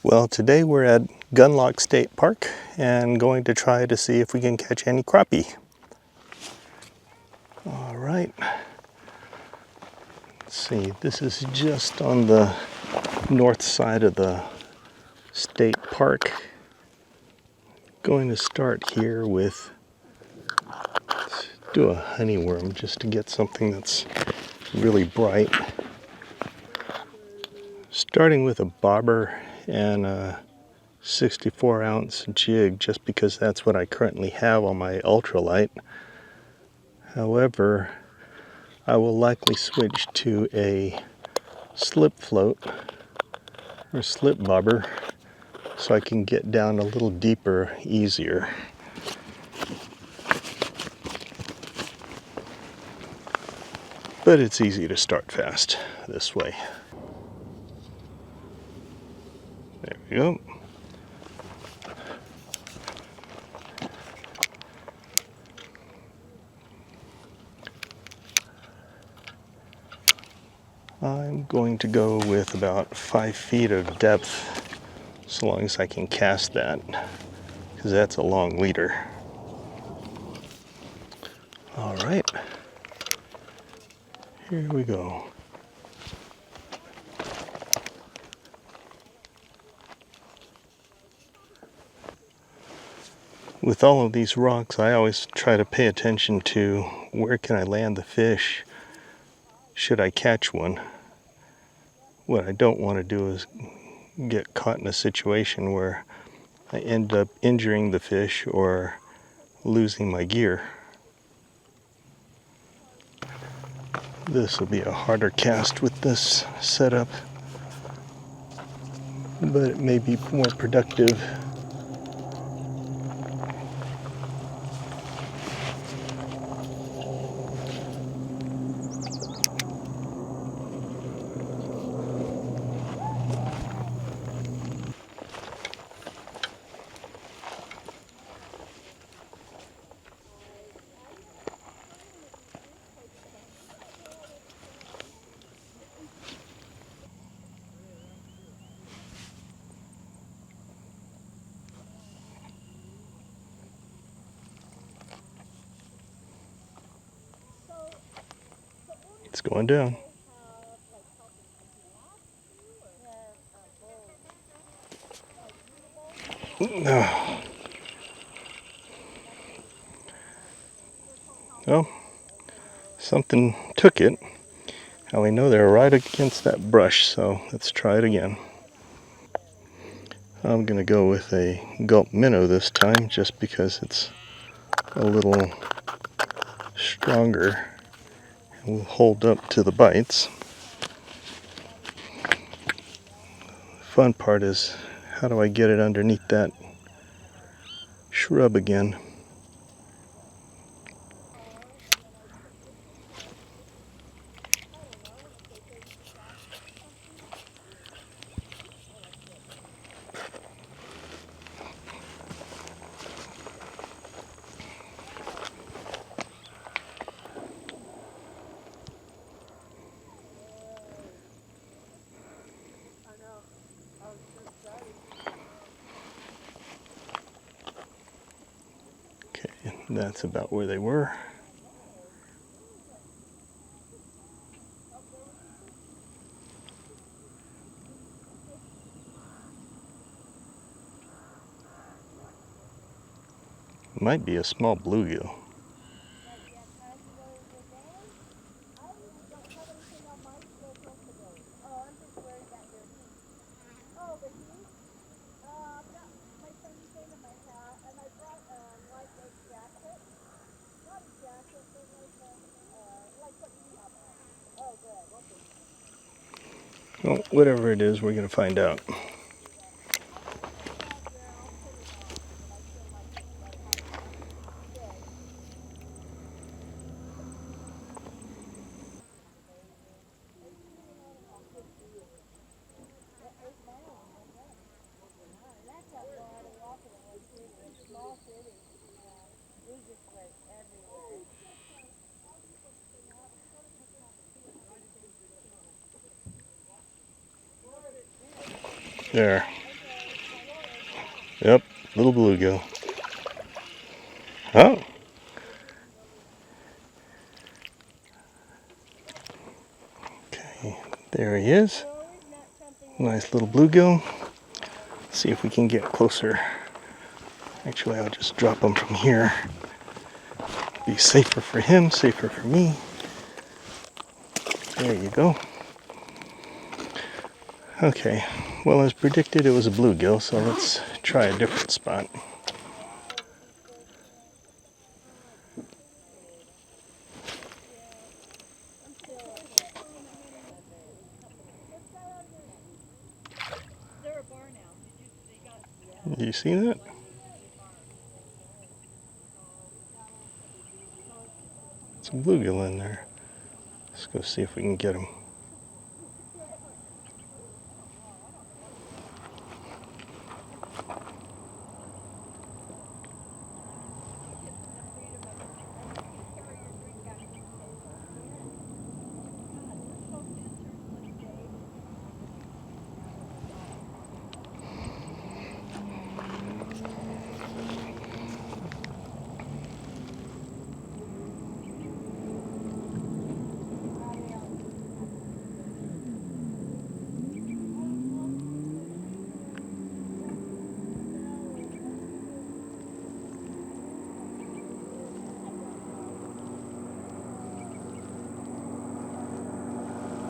Well, today we're at Gunlock State Park and going to try to see if we can catch any crappie. All right. Let's see, this is just on the north side of the state park. Going to start here with, let's do a honeyworm just to get something that's really bright. Starting with a bobber and a 64-ounce jig, just because that's what I currently have on my ultralight. However, I will likely switch to a slip float or slip bobber so I can get down a little deeper easier. But it's easy to start fast this way. There we go. I'm going to go with about 5 feet of depth, so long as I can cast that, because that's a long leader. All right, here we go. With all of these rocks, I always try to pay attention to where can I land the fish should I catch one. What I don't want to do is get caught in a situation where I end up injuring the fish or losing my gear. This will be a harder cast with this setup, but it may be more productive. It's going down. Well, something took it. Now we know they're right against that brush, so let's try it again. I'm gonna go with a gulp minnow this time, just because it's a little stronger and will hold up to the bites. The fun part is, how do I get it underneath that shrub again? Okay, that's about where they were. Might be a small bluegill. Well, whatever it is, we're going to find out. There. Yep, little bluegill. Oh. Okay, there he is. Nice little bluegill. See if we can get closer. Actually, I'll just drop him from here. Be safer for him, safer for me. There you go. Okay, well, as predicted, it was a bluegill, so let's try a different spot. Do you see that? It's a bluegill in there. Let's go see if we can get him.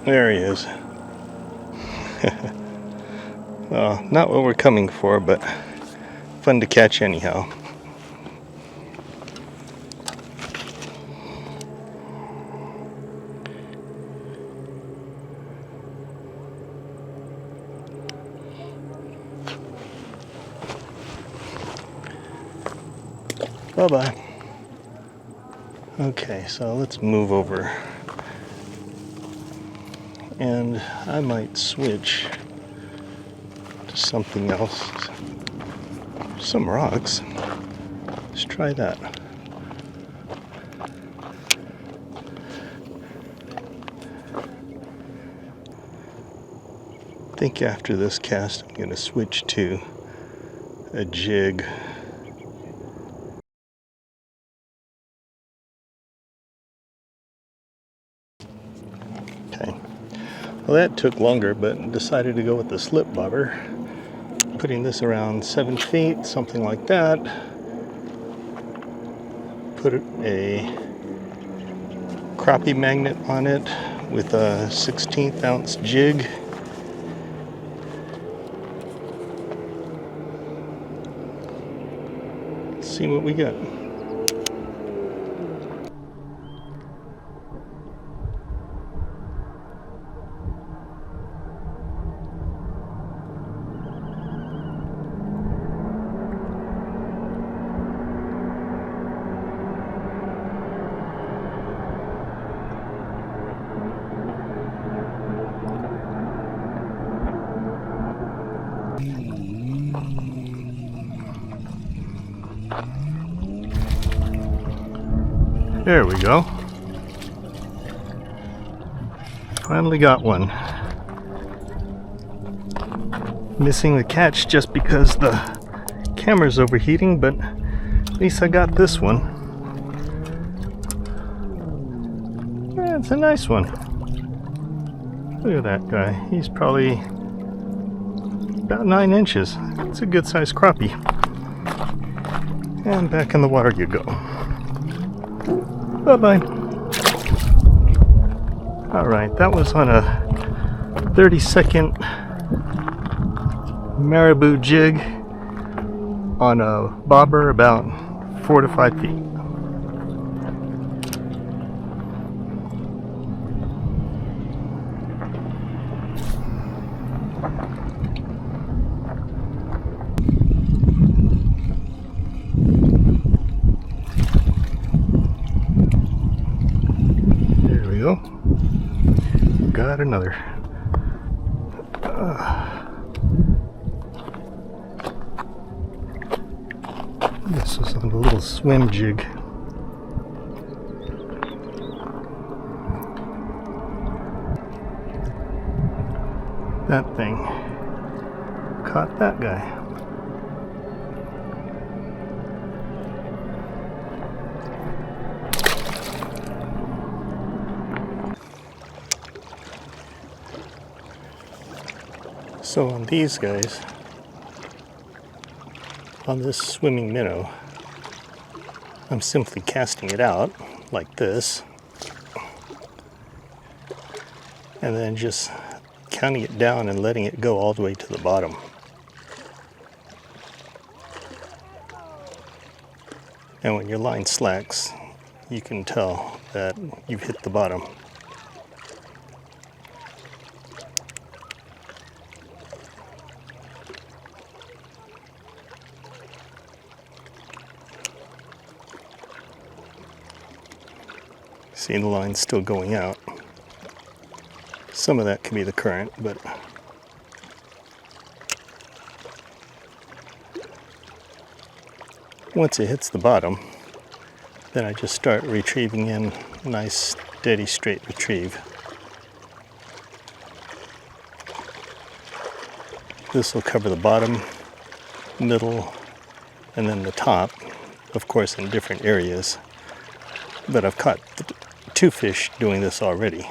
There he is. Well, not what we're coming for, but fun to catch anyhow. Bye-bye. Okay, so let's move over. And I might switch to something else. Some rocks. Let's try that. I think after this cast, I'm going to switch to a jig. Okay. Well, that took longer, but decided to go with the slip bobber. Putting this around 7 feet, something like that. Put a crappie magnet on it with a 1/16 ounce jig. Let's see what we get. There we go. Finally got one. Missing the catch just because the camera's overheating, but at least I got this one. Yeah, it's a nice one. Look at that guy. He's probably about 9 inches. It's a good sized crappie. And back in the water you go. Bye-bye. Alright, that was on a 30-second marabou jig on a bobber about 4 to 5 feet. Got another. This is on a little swim jig. That thing caught that guy. So on these guys, on this swimming minnow, I'm simply casting it out like this, and then just counting it down and letting it go all the way to the bottom. And when your line slacks, you can tell that you've hit the bottom. See, the line's still going out. Some of that could be the current, but once it hits the bottom, then I just start retrieving in nice, steady, straight retrieve. This will cover the bottom, middle, and then the top, of course in different areas. But I've caught 2 fish doing this already.